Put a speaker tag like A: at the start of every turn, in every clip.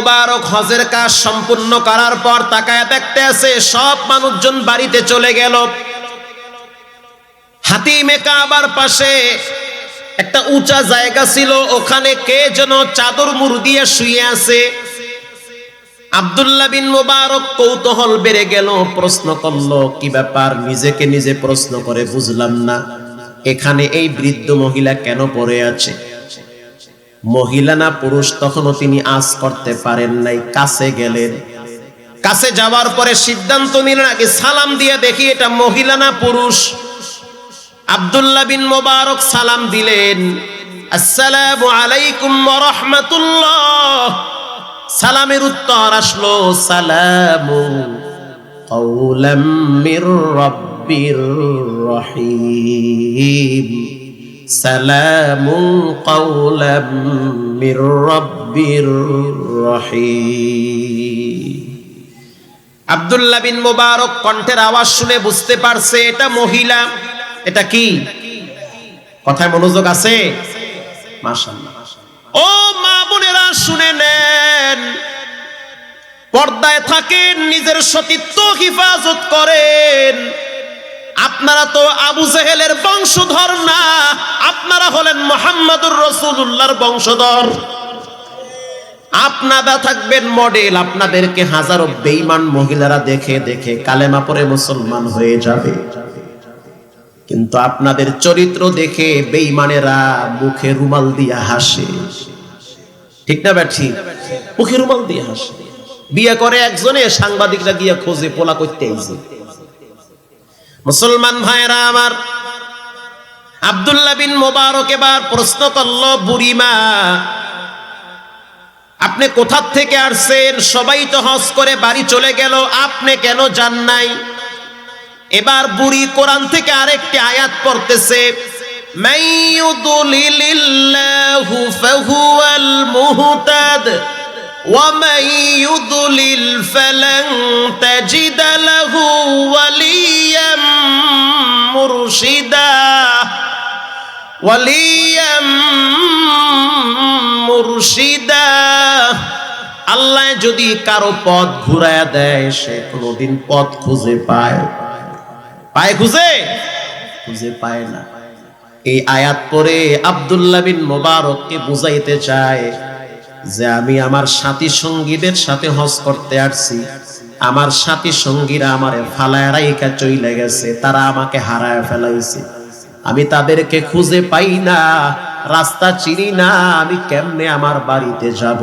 A: মোবারক হজের কাজ সম্পূর্ণ করার পর তাকায় দেখতে আছে সব মানুষজন বাড়িতে চলে গেল। হাতিমে কাবার পাশে একটা উঁচা জায়গা ছিল, ওখানে কে যেন চাদর মুড় দিয়ে শুয়ে আছে। আব্দুল্লাহ বিন মোবারক কৌতূহল বেড়ে গেল, প্রশ্ন করলো কি ব্যাপার, নিজেকে নিজে প্রশ্ন করে বুঝলাম না এখানে এই বৃদ্ধ মহিলা কেন পড়ে আছে। মহিলা না পুরুষ তখনও তিনি আঁচ করতে পারেন নাই। কাছে গেলেন, কাছে যাওয়ার পরে সিদ্ধান্ত নিলেন আগে সালাম দিয়ে দেখি এটা মহিলা না পুরুষ। আব্দুল্লাহ বিন মোবারক সালাম দিলেন, আসসালামু আলাইকুম ওয়া রাহমাতুল্লাহ। সালামের উত্তর আসলো, সালামু কাওলাম মির রাব্বির রহিম, সালামু কাওলাম মির রাব্বির রহিম। আব্দুল্লাহ বিন মোবারক কণ্ঠের আওয়াজ শুনে বুঝতে পারছে এটা মহিলা। এটা কি? কথায় মনোযোগ আছে? মাশাআল্লাহ। ও মা বোনেরা শুনে নেন, পর্দায় থাকেন, নিজের সতীত্ব হিফাজত করেন। আপনারা তো আবু জেহেলের বংশধর না, আপনারা হলেন মুহাম্মদুর রাসূলুল্লাহর বংশধর। আপনারা থাকবেন মডেল, আপনাদেরকে হাজারো বেঈমান মহিলারা দেখে দেখে কালেমা পড়ে মুসলমান হয়ে যাবে, কিন্তু আপনাদের চরিত্র দেখে বেঈমানেরা মুখে রুমাল দিয়ে হাসে। ঠিক না ব্যাঠি? মুখে রুমাল দিয়ে হাসে। বিয়ে করে একজনে, সাংবাদিকরা গিয়ে খোঁজে পোলা করতে আইছে। মুসলমান ভাইরা আমার, আব্দুল্লাহ বিন মোবারক এবার প্রশ্ন করলো, বুড়িমা আপনি কোথা থেকে আসছেন? সবাই তো হজ করে বাড়ি চলে গেল, আপনি কেন যান নাই? এবার বুড়ি কোরআন থেকে আরেকটি আয়াত পড়তেছে, মাইয়ুদলিলিল্লাহু ফাহুয়াল মুহতাদ ওয়া মাইয়ুদলিল ফালান তাজিদা লাহু ওয়ালিয়াম মুরশিদা ওয়ালিয়াম মুরশিদা। আল্লাহ যদি কারো পথ ঘুরায়া দেয়, সে কোনোদিন পথ খুঁজে পায় খুঁজে পায় না। এই আয়াত পড়ে আব্দুল্লাহ বিন মোবারককে বুঝাইতে চায় যে আমি আমার সাথী সঙ্গীদের সাথে হজ করতে আসছি, আমার সাথী সঙ্গীরা আমারে ফালায় রাইখা চইলে গেছে, তারা আমাকে হারায় ফেলাইছে, আমি তাদেরকে খুঁজে পাই না, রাস্তা চিনি না, আমি কেমনে আমার বাড়িতে যাব।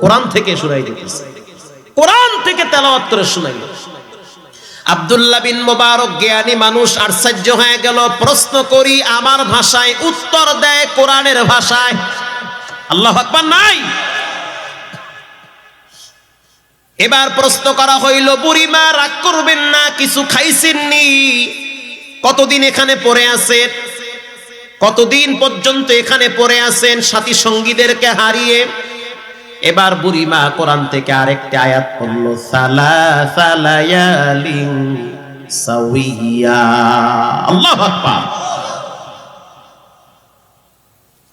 A: কোরআন থেকে শুনাই দিতেছে, কোরআন থেকে তেলাওয়াত করে শুনাই। আব্দুল্লাহ বিন মোবারক জ্ঞানী মানুষ, আশ্চর্য হয়ে গেল। প্রশ্ন করি আমার ভাষায়, উত্তর দেয় কোরআনের ভাষায়। আল্লাহু আকবার নাই? এবার প্রশ্ন করা হইল, বুড়িমা রাগ করবেন না, কিছু খাইছেননি? কতদিন এখানে পড়ে আছেন? কতদিন পর্যন্ত এখানে পড়ে আছেন সাথী সঙ্গীদেরকে হারিয়ে? এবার বুড়িমা কোরআন থেকে আরেকটি আয়াত পড়ল, সালাসা লায়ালিন সাওয়িয়া। আল্লাহু আকবার।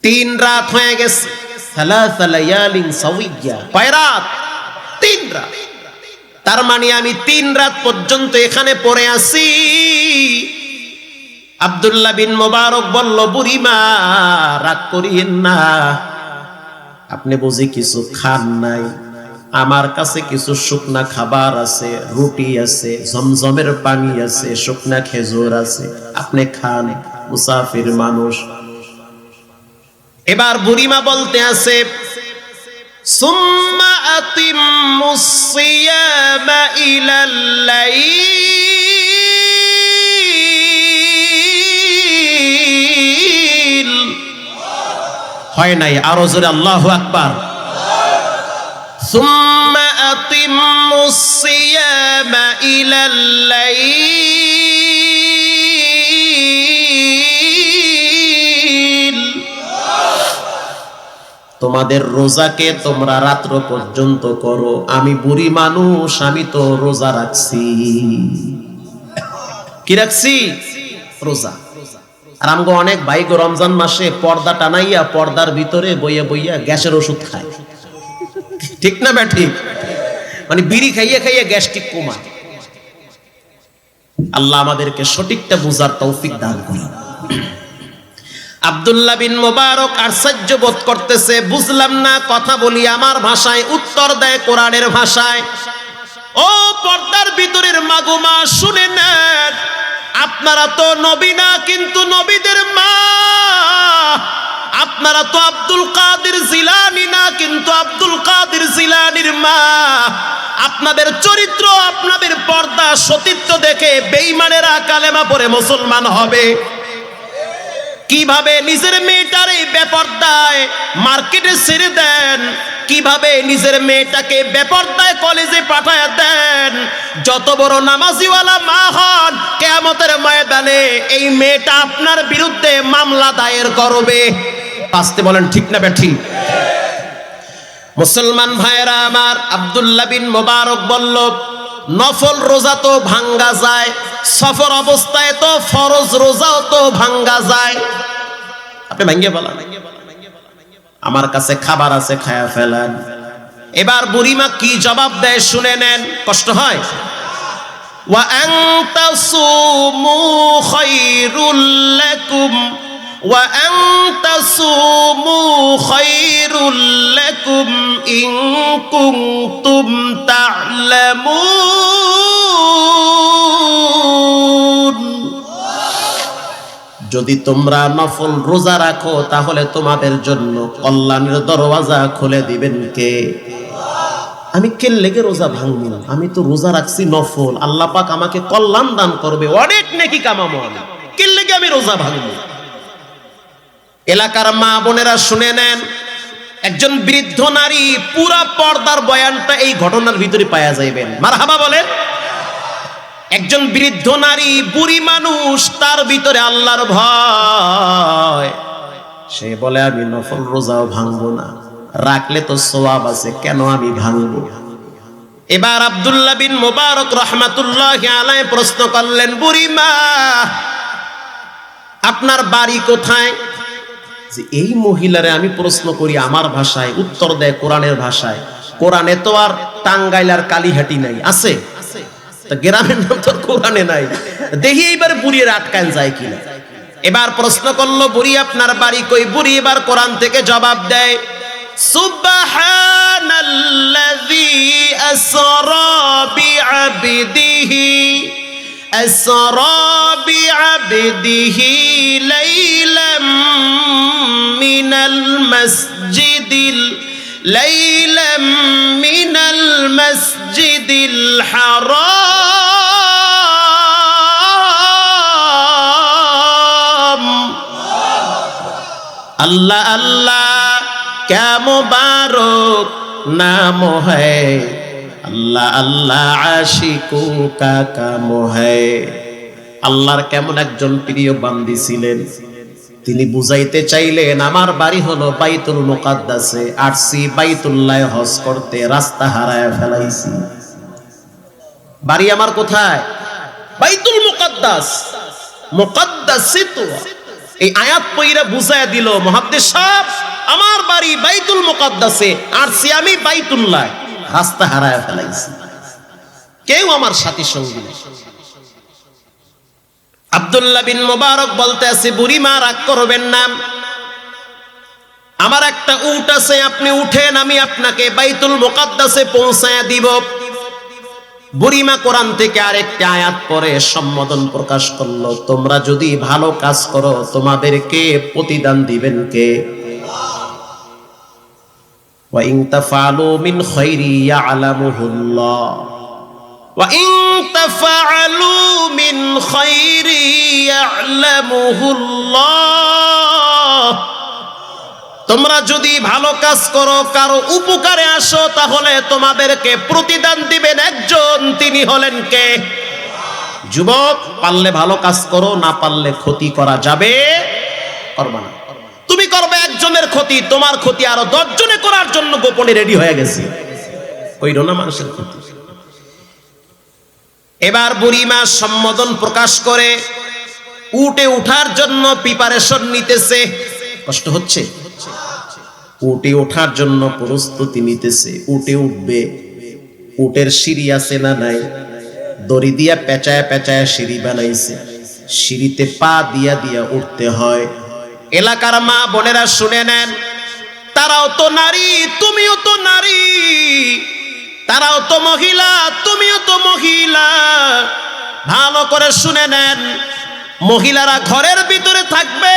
A: 3 রাত হয়ে গেছে। সালাসা লায়ালিন সাওয়িয়া, কয় রাত? 3 রাত। তার মানে আমি 3 রাত পর্যন্ত এখানে পড়ে আছি। আব্দুল্লাহ বিন মোবারক বলল, বুড়িমা রাগ করিয়েন না, আপনি বুঝি কিছু খান নাই? আমার কাছে কিছু শুকনা খাবার আছে, রুটি আছে, জমজমের পানি আছে, শুকনা খেজুর আছে, আপনি খান, মুসাফির মানুষ। এবার বুড়িমা বলতে আছে, সুম্মা আতিম্মুস সিয়ামা ইলাল লাইল। হয় নাই? আরো জোরে আল্লাহু আকবার। সুম্মা আতিম্মুস সিয়ামা ইলাল লাইল। তোমাদের রোজাকে তোমরা রাত্র পর্যন্ত করো। আমি বুড়ি মানুষ, আমি তো রোজা রাখছি। কি রাখছি? রোজা। আর আমগো অনেক ভাই গো রমজান মাসে পর্দা টানাইয়া পর্দার ভিতরে বইয়া বইয়া গ্যাসের ওষুধ খায়। ঠিক না ব্যাঠিক? মানে বিড়ি খাইয়ে খাইয়ে গ্যাস্ট্রিক কমায়। আল্লাহ আমাদেরকে সঠিকটা বুঝার তৌফিক দান করুন। আব্দুল্লাহ বিন মুবারক আশ্চর্য বোধ করতেছে, বুঝলাম না, কথা বলি আমার ভাষায়, উত্তর দেয় কোরআনের ভাষায়। ও পর্দার ভিতরের মাগুমা শুনে নেন, আপনারা তো নবী না, কিন্তু নবীদের মা। আপনারা তো আব্দুল কাদের জিলানী না, কিন্তু আব্দুল কাদের জিলানীর মা। আপনাদের চরিত্র, আপনাদের পর্দা সতীত্ব দেখে বেঈমানেরা কালেমা পড়ে মুসলমান হবে। কিভাবে নিজের মেয়েটার এই বেপরদায় মার্কেটে ছেড়ে দেন, কিভাবে নিজের মেয়েটাকে বেপরদায় কলেজে পাঠায় দেন। যত বড় নামাজিওয়ালা মা হন, কিয়ামতের ময়দানে এই মেয়েটা আপনার বিরুদ্ধে মামলা দায়ের করবে। আসতে বলেন ঠিক না বেঠিক? মুসলমান ভাইরা আমার, আব্দুল্লাহ বিন মুবারক বলল, নফল রোজা তো ভাঙ্গা যায়, সফর অবস্থায় তো ফরজ রোজাও তো ভাঙ্গা যায়। আপনি ভাঙ্গে বলেন, আমার কাছে খাবার আছে, খায়া ফেলেন। এবার বুড়িমা কি জবাব দেয় শুনে নেন, কষ্ট হয়। ওয়া আন তাসুমু খায়রুল লাকুম ওয়া আন তাসুমু খায়রুল লাকুম ইন কুনতুম তা'লামুন। যদি তোমরা নফল রোজা রাখো তাহলে তোমাদের জন্য কল্যাণের দরওয়াজা খুলে দিবেন কে? আমি কে লেগে রোজা ভাঙবো না? আমি তো রোজা রাখছি নফল, আল্লাহ পাক আমাকে কল্যাণ দান করবে, অনেক নেকি কামাবো। আমি কে লেগে আমি রোজা ভাঙবো? এলাকার মা বোনেরা শুনে নেন, একজন বৃদ্ধ নারী, পুরা পর্দার বয়ানটা এই ঘটনার ভিতরে পাওয়া যাইবেন। মারহাবা বলেন। একজন বৃদ্ধ নারী, বুড়ি মানুষ, তার ভিতরে আল্লাহর ভয়। সে বলে আমি নফল রোজাও ভাঙবো না, রাখলে তো সওয়াব আছে, কেন আমি ভাঙবো? এবার আব্দুল্লাহ বিন মুবারক রাহমাতুল্লাহি আলাইহি প্রশ্ন করলেন, বুড়ি মা, আপনার বাড়ি কোথায়? যে এই মহিলারে আমি প্রশ্ন করি আমার ভাষায়, উত্তর দেয় কোরআনের ভাষায়। কোরআনে তো আর টাঙ্গাইল আর কালীহাটি নাই, আছে? গ্রামের নাম তো কোরআনে নাই। দেখি এইবার বুড়ির আটকান যায় কিনা। এবার প্রশ্ন করলো, বুড়ি আপনার বাড়ি কই? বুড়ি এবার কোরআন থেকে জবাব দেয়, সুবহানাল্লাযী আসরা বিআবদিহি লাইলাম মিনাল মাসজিদিল হারাম। अल्लाह अल्लाह क्या मुबारक नाम है, अल्लाह अल्लाह आशिकों का काम है। আল্লাহর কেমন একজন প্রিয় বান্দি ছিলেন, তিনি বুঝাইতে চাইলেন আমার বাড়ি হলো বাইতুল মুকাদ্দাসে, আসছি বাইতুল্লাহ হজ করতে, রাস্তা হারায় ফেলাইছি। বাড়ি আমার কোথায়? বাইতুল মুকাদ্দাস, মুকাদ্দাসিত। এই আয়াত পয়রা বুঝায় দিল মুহাদ্দিস সাহেব, আমার বাড়ি বাইতুল মুকাদ্দাসে, আসছি আমি বাইতুল্লাহ, রাস্তা হারায় ফেলাইছি, কেউ আমার সাথী সঙ্গী নেই। আব্দুল্লাহ বিন মুবারক বলতে আছে, বুড়ি মা রাগ করবেন না, আমার একটা উট আছে, আপনি উঠেন, আমি আপনাকে বাইতুল মুকাদ্দাসে পৌঁছায়া দিব। বুড়িমা কোরআন থেকে আরেকটি আয়াত পড়ে সম্বোধন প্রকাশ করলো, তোমরা যদি ভালো কাজ করো তোমাদেরকে প্রতিদান দিবেন কে? ওয়া ইন তাফআলু মিন খায়রি ইয়ালামুহুল্লাহ ওয়া ইন তাফআলু মিন খায়রি ইয়ালামুহুল্লাহ। তোমরা যদি ভালো কাজ করো, কারো উপকারে আসো, তাহলে তোমাদেরকে প্রতিদান দিবেন একজন, তিনি হলেন কে? যুবক, পারলে ভালো কাজ করো, না পারলে ক্ষতি করা যাবে করবা না। তুমি করবে একজনের ক্ষতি, তোমার ক্ষতি আরো 10 জনে করার জন্য গোপনে রেডি হয়ে গেছে, কইরো না মানুষের ক্ষতি। এবার বুড়িমা সম্বোধন প্রকাশ করে উঠে উঠার জন্য প্রিপারেশন নিতেছে। কষ্ট হচ্ছে? উটে ওঠার জন্য প্রস্তুতি নিতেছে, উটে উঠবে। উটের সিঁড়ি আছে না নাই? দড়ি দিয়া পেঁচায় পেঁচায় সিঁড়ি বানাইছে, সিঁড়িতে পা দিয়া দিয়া উঠতে হয়। এলাকার মা বোনেরা শুনে নেন, তারাও তো নারী, তুমিও তো নারী, তারাও তো মহিলা, তুমিও তো মহিলা। ভালো করে শুনে নেন, মহিলারা ঘরের ভিতরে থাকবে,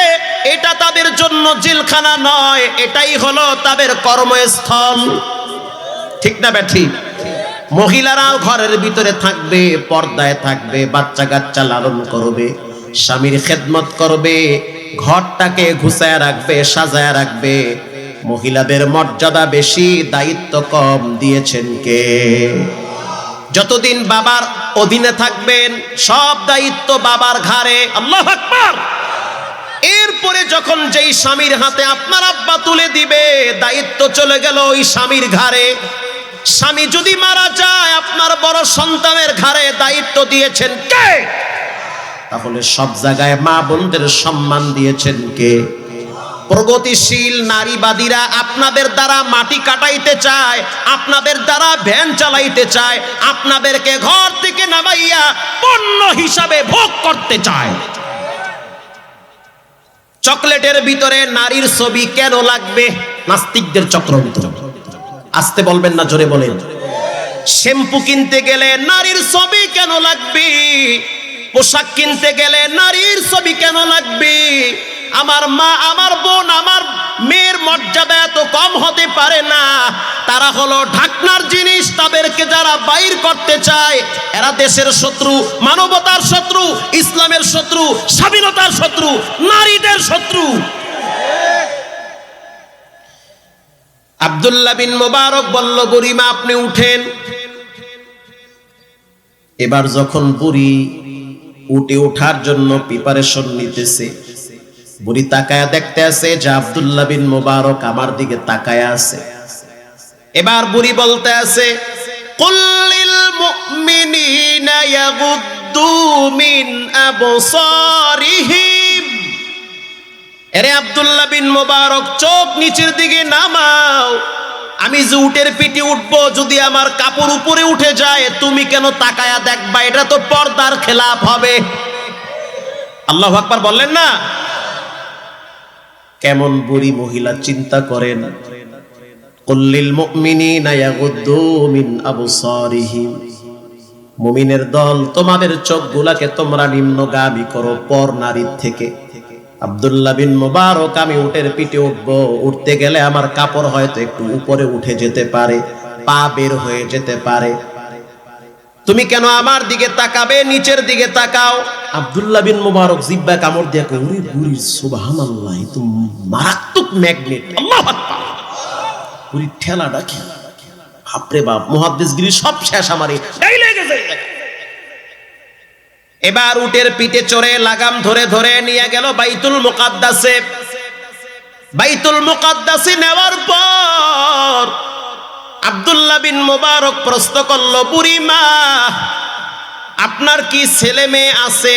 A: এটা তাদের জন্য জেলখানা নয়, এটাই হলো তাদের কর্মস্থল। ঠিক না ব্যাঠি? মহিলারাও ঘরের ভিতরে থাকবে, পর্দায় থাকবে, বাচ্চা কাচ্চা লালন করবে, স্বামীর খেদমত করবে, ঘরটাকে গুছায় রাখবে, সাজায় রাখবে। মহিলাদের মর্যাদা বেশি, দায়িত্ব কম দিয়েছেন কে? যতদিন বাবার অধীনে থাকবেন সব দায়িত্ব বাবার ঘাড়ে। আল্লাহু আকবার। এরপরে যখন যেই স্বামীর হাতে আপনার আব্বা তুলে দিবে, দায়িত্ব চলে গেল ওই স্বামীর ঘাড়ে। স্বামী যদি মারা যায়, আপনার বড় সন্তানের ঘাড়ে দায়িত্ব দিয়েছেন কে? তাহলে সব জায়গায় মা বোনদের সম্মান দিয়েছেন কে? প্রগতিশীল নারীবাদীরা আপনাদের দ্বারা মাটি কাটাইতে চায়, আপনাদের দ্বারা ভ্যান চালাইতে চায়, আপনাদেরকে ঘর থেকে নামাইয়া পণ্য হিসাবে ভোগ করতে চায়। চকলেটের ভিতরে নারীর ছবি কেন লাগবে? নাস্তিকদের চক্রান্ত। আসতে বলবেন না, জোরে বলেন। শ্যাম্পু কিনতে গেলে নারীর ছবি কেন লাগবে? পোশাক কিনতে গেলে নারীর ছবি কেন লাগবে? আমার মা, আমার বোন, আমার মেয়ের মর্যাদা এত কম হতে পারে না। তারা হলো ঢাকনার জিনিস, তাদেরকে যারা বাইর করতে চায় এরা দেশের শত্রু, মানবতার শত্রু, ইসলামের শত্রু, স্বাধীনতার শত্রু, নারীদের শত্রু। আব্দুল্লাহ বিন মুবারক বলল, বুড়িমা আপনি উঠেন। এবার যখন বুড়ি উঠে ওঠার জন্য প্রিপারেশন নিতেছে, বুড়ি তাকায়া দেখতে আছে যে আব্দুল্লাহ বিন মুবারক আমার দিকে তাকায়া আছে। এবার বুড়ি বলতে আছে, কুল্লিল মুমিনিনা ইয়াগুদ্দু মিন আবসারিহিম। এরে আব্দুল্লাহ বিন মুবারক, চোখ নিচের দিকে নামাও। আমি যে উটের পিঠে উঠবো, যদি আমার কাপড় উপরে উঠে যায়, তুমি কেন তাকায়া দেখবা? এটা তো পর্দার খেলাফ হবে। আল্লাহু আকবার বললেন না? কেমন বুড়ি মহিলা, চিন্তা করেন। কুল্লিল মুমিনিনা ইয়াগুদ্দু মিন আবসারিহিম। মুমিনের দল, তোমাদের চোখগুলাকে তোমরা নিম্নগামী করো পর নারীর থেকে। আব্দুল্লাহ বিন মুবারক, আমি উটের পিঠে উঠবো, উঠতে গেলে আমার কাপড় হয়তো একটু উপরে উঠে যেতে পারে, পা বের হয়ে যেতে পারে। তুমি কেন আমার দিকে তাকাবে? নিচের দিকে তাকাও। আব্দুল্লাহ বিন মুবারক জিহ্বা কামড় দিয়ে কই, ওরে বুড়ি, সুবহানাল্লাহ, এ তো মারাত্মক ম্যাগনেট। আল্লাহু আকবার। বুড়ি ঠেলাটা খেলা, বাপরে বাপ, মুহাদ্দিসগিরি সব শেষ, আমারে ডাইলে গেছে। এবার উটের পিঠে চড়ে লাগাম ধরে ধরে নিয়ে গেল বাইতুল মুকাদ্দাসে। বাইতুল মুকাদ্দাসে নেওয়ার পর আব্দুল্লাহ বিন মুবারক প্রশ্ন করল, বুড়ি মা, আপনার কি ছেলে মেয়ে আছে?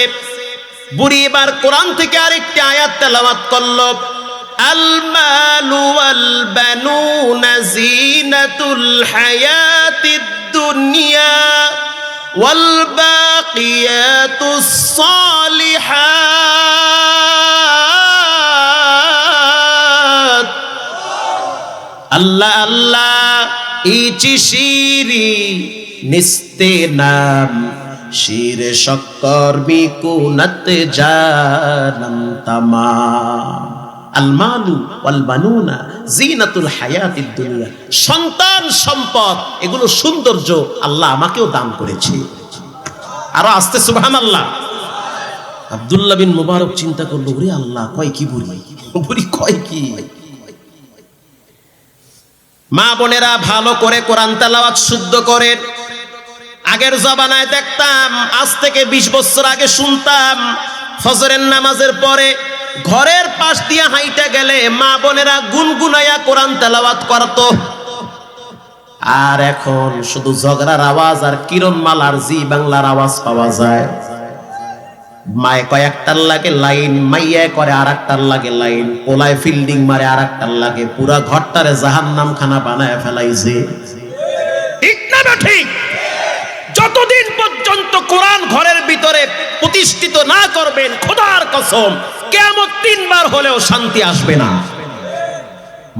A: বুড়ি এবার কোরআন থেকে আরেকটি আয়াত তেলাওয়াত করল, আল মালু ওয়াল বানুনা জিনাতুল হায়াতিদ দুনিয়া ওয়াল বাকিয়াতুস সালিহাত। আল্লাহ আল্লাহ ইচি শিরি নিস্তে নাম শিরে শক্কর বিকুনত জানম তামাম। আল মালু ওয়াল বানুনা জিনাতুল হায়াতিদ দুনিয়া। সন্তান, সম্পদ, এগুলো সৌন্দর্য আল্লাহ আমাকেও দান করেছে। আরো আস্তে সুবহানাল্লাহ। আব্দুল্লাহ বিন মুবারক চিন্তা করলো, ওরে আল্লাহ, কয় কি বুড়ি, বুড়ি কয় কি? মা বোনেরা ভালো করে কোরআন তেলাওয়াত শুদ্ধ করেন। আগের জমানায় দেখতাম, আজ থেকে 20 বছর আগে শুনতাম, ফজরের নামাজের পরে ঘরের পাশ দিয়ে হাইটা গেলে মা বোনেরা গুনগুনাইয়া কোরআন তেলাওয়াত করত। আর এখন শুধু ঝগড়ার আওয়াজ আর কিরণমালার জি বাংলার আওয়াজ পাওয়া যায়। মায়ে কয় একটার লাগে লাইন, মাইয়া করে আর একটার লাগে লাইন, পোলায় ফিল্ডিং মারে আর একটার লাগে, পুরা ঘরটারে জাহান্নাম খানা বানায় ফেলাইছে। ঠিক না ঠিক? যতদিন পর্যন্ত কোরআন ঘরের ভিতরে প্রতিষ্ঠিত না করবেন, খোদার কসম কিয়ামত 3 বার হলেও শান্তি আসবে না।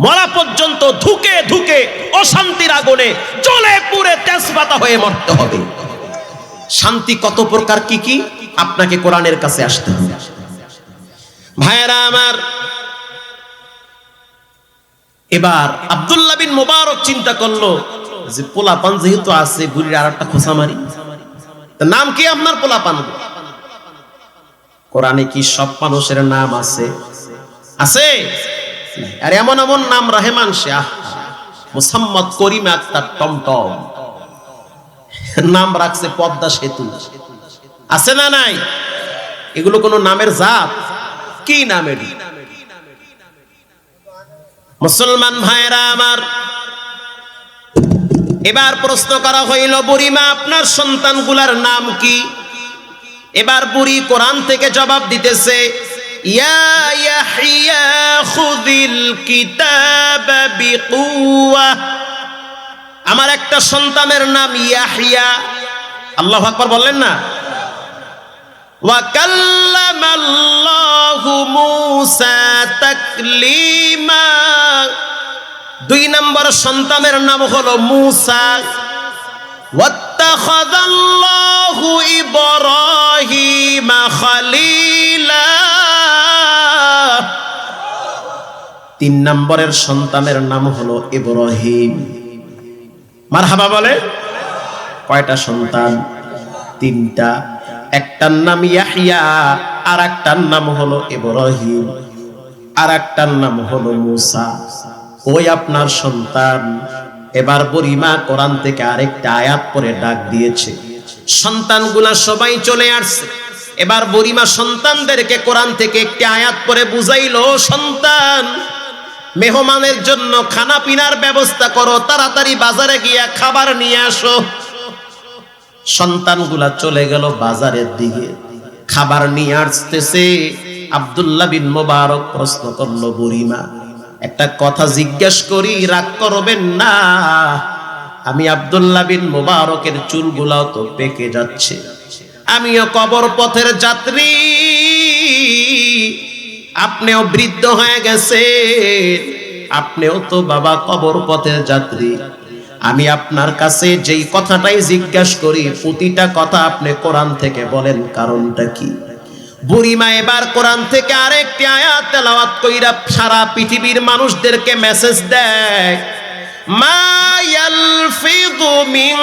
A: মরা পর্যন্ত ধুকে ধুকে অশান্তির আগুনে জ্বলে পুড়ে তেজপাতা হয়ে মরতে হবে। শান্তি কত প্রকার, কি কি? আপনাকে কোরআনের কাছে আসতে হবে। ভাইরা আমার, এবার আব্দুল্লাহ বিন মুবারক চিন্তা করলো যে পোলাপান যেহেতু আছে, বুড়ির আর একটা খোঁচা মারি। নাম কি আপনার পোলাপান? কোরআনে কি সব মানুষের নাম আছে? আছে? আর এমন এমন নাম রহমান শাহ, মুহাম্মদ করিম আক্তার টমটম, নাম রাখছে পদ্মা সেতু, আছে না নাই? এগুলো কোন নামের জাত? কি নামের? মুসলমান ভাইরা আমার, এবার প্রশ্ন করা হইল, বুড়িমা আপনার সন্তানগুলার নাম কি? এবার বুড়ি কোরআন থেকে জবাব দিতেছে, ইয়া ইয়াহইয়া খুযিল কিতাবা বিকুওয়া। আমার একটা সন্তানের নাম ইয়াহইয়া। আল্লাহু আকবার বললেন না? ওয়া কাল্লামাল্লাহু মূসা তাকলিমা। 2 নম্বর সন্তানের নাম হলো মূসা। ওয়াত্তাখাযাল্লাহু ইব্রাহিমা খলীলা। 3 নম্বরের সন্তানের নাম হলো ইব্রাহিম। মারহাবা বলে। কয়টা সন্তান? 3টা। একটার নাম ইয়াহইয়া, আর একটার নাম হলো ইব্রাহিম, আর একটার নাম হলো মূসা। ওই আপনার সন্তান। এবার বুড়িমা কোরআন থেকে আরেকটা আয়াত পড়ে ডাক দিয়েছে। সন্তানগুলা সবাই চলে আসছে। এবার বুড়িমা সন্তানদেরকে কোরআন থেকে একটি আয়াত পড়ে বুঝাইলো, সন্তান, মেহমানের জন্য খানা পিনার ব্যবস্থা করো, তাড়াতাড়ি বাজারে গিয়া খাবার নিয়ে আসো। সন্তানগুলা চলে গেল বাজারের দিকে, খাবার নিয়ে আসতেছে। আব্দুল্লাহ বিন মুবারক প্রশ্ন করলো, বুড়িমা একটা কথা জিজ্ঞেস করি, রাগ করবেন না? আমি আব্দুল্লাহ বিন মুবারকের চুলগুলাও তো পেকে যাচ্ছে, আমিও কবর পথের যাত্রী, আপনিও বৃদ্ধ হয়ে গেছেন, আপনিও তো বাবা কবর পথের যাত্রী। আমি আপনার কাছে যেই কথাটাই জিজ্ঞাসা করি, প্রতিটা কথা আপনি কোরআন থেকে বলেন, কারণটা কি? বুড়িমা এবার কোরআন থেকে আরেকটি আয়াত তেলাওয়াত কইরা সারা পৃথিবীর মানুষদেরকে মেসেজ দেয়, মা ইয়ালফিযু মিন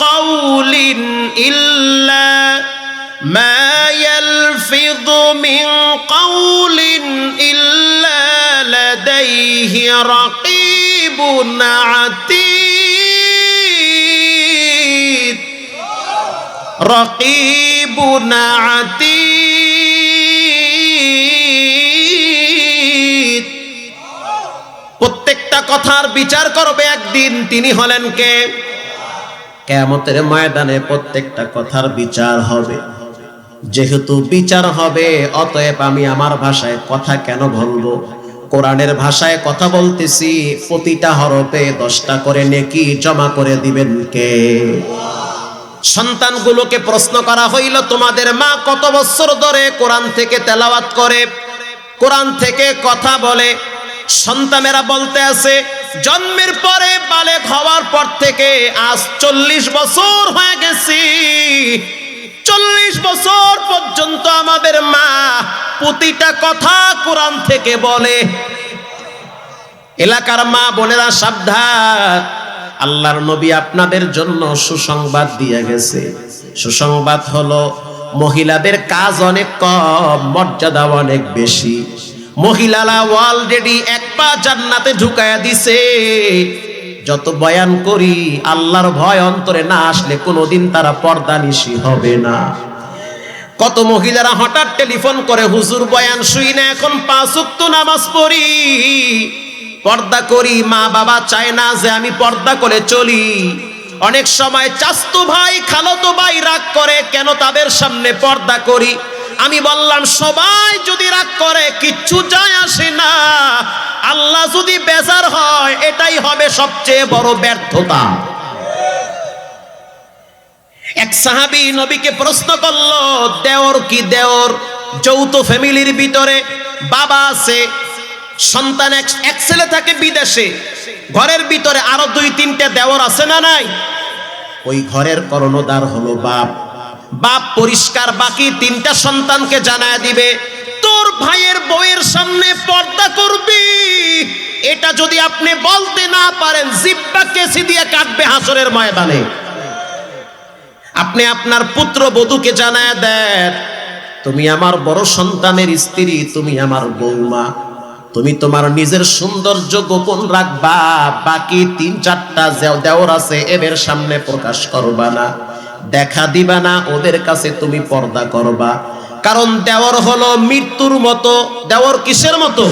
A: কাউলিন ইল্লা মা ইয়ালফিযু মিন কাউলিন ইল্লা লাদাইহি রাকীবুন আতীদ। রাকীবুন আতীদ। প্রত্যেকটা কথার বিচার করবে একদিন, তিনি হলেন কে? কিয়ামতের ময়দানে প্রত্যেকটা কথার বিচার হবে। যেহেতু বিচার হবে, অতএব আমি আমার ভাষায় কথা কেন বলবো? কোরআনের ভাষায় কথা বলতেছি। প্রতিটা হরফে 10টা করে নেকি জমা করে দিবেন কে? সন্তানগুলোকে প্রশ্ন করা হইল, তোমাদের মা কত বছর ধরে কোরআন থেকে তেলাওয়াত করে, কোরআন থেকে কথা বলে? সন্তানেরা বলতে আছে, জন্মের পরে বালেগ হওয়ার পর থেকে আজ 40 বছর হয়ে গেছি। 40 বছর পর্যন্ত আমাদের মা প্রতিটা কথা কোরআন থেকে বলে। এলাকার মা বোনেরা সাবধান, আল্লাহর নবী আপনাদের জন্য সুসংবাদ দিয়ে গেছে। সুসংবাদ হলো, মহিলাদের কাজ অনেক কম, মর্যাদা অনেক বেশি। মহিলারা অলরেডি 1 পা জান্নাতে ঢুকায়া দিছে। যত বয়ান করি, আল্লাহর ভয় অন্তরে না আসলে কোনোদিন তারা পর্দানিশী হবে না। কত মহিলারা হঠাৎ টেলিফোন করে, হুজুর বয়ান শুই না, এখন 5 ওয়াক্ত নামাজ পড়ি, পর্দা করি, মা বাবা চায় না যে আমি পর্দা করে চলি। অনেক সময় চাচতো ভাই, খালাতো ভাই রাগ করে, কেন তাদের সামনে পর্দা করি? আমি বললাম সবাই যদি রাগ করে কিচ্ছু যায় আসে না, আল্লাহ যদি বেজার হয় এটাই হবে সবচেয়ে বড় ব্যর্থতা। এক সাহাবী নবীকে প্রশ্ন করলো, দেওর কি দেওর? যৌথ ফ্যামিলির ভিতরে বাবা আছে, সন্তান এক ছেলে থাকে বিদেশে, ঘরের ভিতরে আরো 2-3টে দেওর আছে না নাই? ওই ঘরের কর্ণধার হলো বাপ। বাপ পরিষ্কার বাকি 3টা সন্তানকে জানায় দিবে, তোর ভাইয়ের বউয়ের সামনে পর্দা করবি। এটা যদি আপনি বলতে না পারেন, জিহ্বা কেসি দিয়ে কাটবে হাসরের ময়দানে। আপনি আপনার পুত্র বধূকে জানায় দেন, তুমি আমার বড় সন্তানের স্ত্রী, তুমি আমার বৌমা, তুমি তোমার নিজের সৌন্দর্য গোপন রাখবা, বাকি 3-4টা দেওর আছে এদের সামনে প্রকাশ করবা না, দেখা দিবা না, ওদের কাছে তুমি পর্দা করবা। কারণ দেওর হলো মৃত্যুর মতো। দেওর কিসের মতো?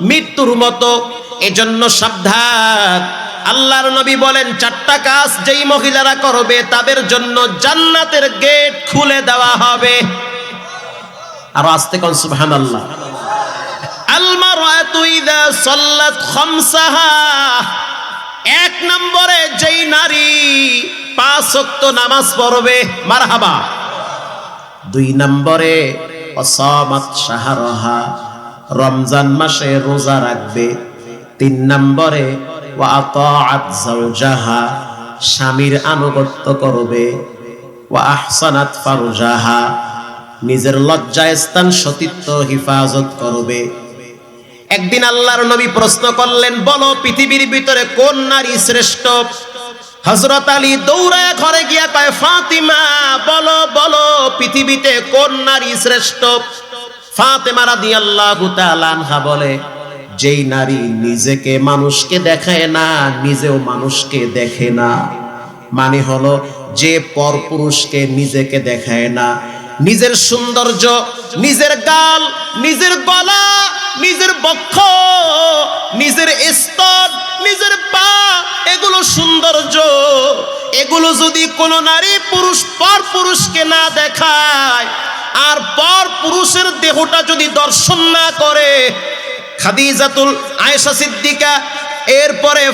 A: মৃত্যুর মতো। এজন্য সাবধান। আল্লাহর নবী বলেন 4টা কাজ যেই মহিলারা করবে তাদের জন্য জান্নাতের গেট খুলে দেওয়া হবে। আর আস্তে কোন সুবহানাল্লাহ। আল মারআতু ইযা সাল্লাত খামসাহা, 1 নম্বরে যেই নারী 5 ওয়াক্ত নামাজ পড়বে, মারহাবা। 2 নম্বরে ওয়াসামাত শাহরাহা, রমজান মাসে রোজা রাখবে। 3 নম্বরে ওয়া আতাআত যাওজাহা, স্বামীর আনুগত্য করবে। ওয়া আহসানাত ফারজাহা, নিজের লজ্জাস্থান সতীত্ব হিফাজত করবে। একদিন আল্লাহর নবী প্রশ্ন করলেন, বলো পৃথিবীর ভিতরে কোন নারী শ্রেষ্ঠ? হযরত আলী দৌড়ায় ঘরে গিয়া কয়, ফাতিমা, বলো বলো পৃথিবীতে কোন নারী শ্রেষ্ঠ? ফাতেমা রাদিয়াল্লাহু তাআলা আনহা বলে, যেই নারী নিজেকে মানুষকে দেখায় না, নিজেও মানুষকে দেখে না। মানে হলো যে পরপুরুষকে নিজেকে দেখায় না, নিজের সৌন্দর্য, নিজের গাল, নিজের গলা, নিজের বক্ষ, নিজের স্তন, নিজের পা, এগুলো সৌন্দর্য। এগুলো যদি কোনো নারী পুরুষ পর পুরুষকে না দেখায়, আর পর পুরুষের দেহটা যদি দর্শন না করে, খাদিজাতুল আয়েশা সিদ্দিকা, এরপরে